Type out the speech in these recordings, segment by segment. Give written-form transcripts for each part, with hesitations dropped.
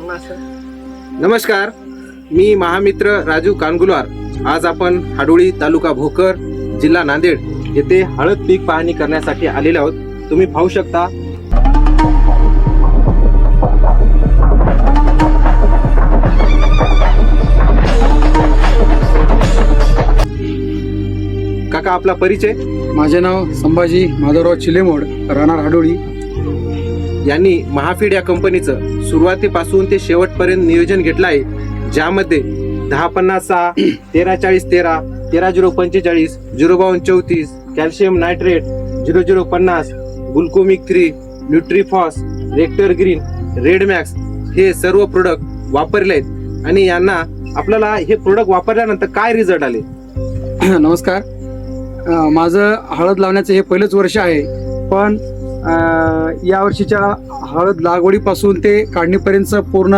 नमस्कार, मी महामित्र राजू कानगुलवार. आज आपण हाडोळी तालुका भोकर जिल्हा नांदेड येथे हळद पीक पाहणी करण्यासाठी आलेले आहोत. तुम्ही पाहू शकता काका, आपला परिचय. माझे नाव संभाजी माधवराव चिलेमोड, राहणार हाडोळी. यांनी महाफीड या कंपनीचं सुरुवातीपासून ते शेवटपर्यंत नियोजन घेतलं आहे, ज्यामध्ये 10-50-6, 13-40-13, 13-0-45, 0-52-34, कॅल्शियम नायट्रेट, 00-50, ग्लुकोमिक 3, Nutriphos, Rector Green, Red Max हे सर्व प्रोडक्ट वापरले आहेत. आणि यांना आपल्याला हे प्रोडक्ट वापरल्यानंतर काय रिझल्ट आले? नमस्कार. माझं हळद लावण्याचं हे पहिलंच वर्ष आहे, पण या वर्षीच्या हळद लागवडीपासून ते काढणीपर्यंतचं पूर्ण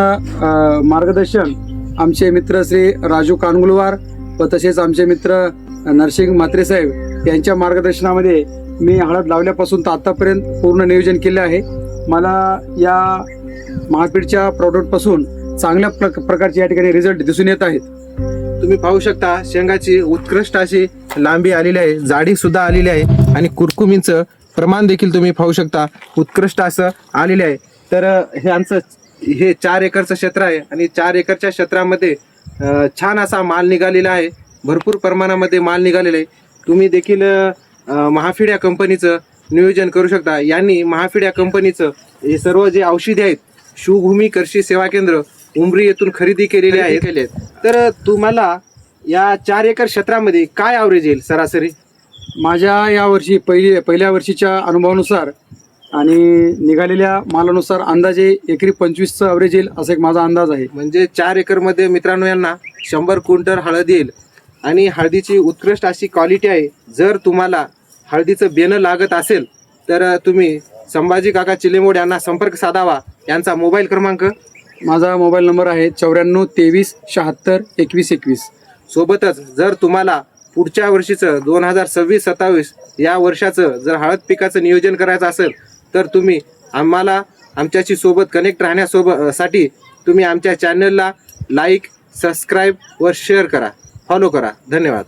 मार्गदर्शन आमचे मित्र श्री राजू कानगुलवार व तसेच आमचे मित्र नरसिंग म्हात्रे साहेब यांच्या मार्गदर्शनामध्ये मी हळद लावल्यापासून तर आतापर्यंत पूर्ण नियोजन केले आहे. मला या महाफीडच्या प्रॉडक्टपासून चांगल्या प्रकारचे या ठिकाणी रिझल्ट दिसून येत आहेत. तुम्ही पाहू शकता शेंगाची उत्कृष्ट अशी लांबी आलेली आहे, जाडी सुद्धा आलेली आहे आणि कुरकुमींचं प्रमाण देखील तुम्ही पाहू शकता उत्कृष्ट असं आलेले आहे. तर हे 4 एकरचं क्षेत्र आहे आणि 4 एकरच्या क्षेत्रामध्ये छान असा माल निघालेला आहे, भरपूर प्रमाणामध्ये माल निघालेला आहे. तुम्ही देखील महाफीड या कंपनीचं नियोजन करू शकता. यांनी महाफीड या कंपनीचं हे सर्व जे औषधे आहेत शिवभूमी कृषी सेवा केंद्र उमरी येथून खरेदी केलेले आहेत. तर तुम्हाला या 4 एकर क्षेत्रामध्ये काय ॲव्हरेज येईल सरासरी? माझ्या यावर्षी पहिल्या वर्षीच्या अनुभवानुसार आणि निघालेल्या मालानुसार अंदाजे एकरी 25चं ॲव्हरेज येईल असा एक माझा अंदाज आहे. म्हणजे 4 एकरमध्ये मित्रांनो यांना 100 क्विंटल हळद येईल आणि हळदीची उत्कृष्ट अशी क्वालिटी आहे. जर तुम्हाला हळदीचं बेणं लागत असेल तर तुम्ही संभाजी काका चिलेमोड यांना संपर्क साधावा. यांचा मोबाईल क्रमांक, माझा मोबाईल नंबर आहे 94 23 76 21 21. सोबतच जर तुम्हाला पुढच्या वर्षीचं 2026-27 या वर्षाचं जर हळद पिकाचं नियोजन करायचं असेल तर तुम्ही आम्हाला आमच्याशी सोबत कनेक्ट राहण्यासाठी तुम्ही आमच्या चॅनलला लाईक, सबस्क्राईब व शेअर करा, फॉलो करा. धन्यवाद.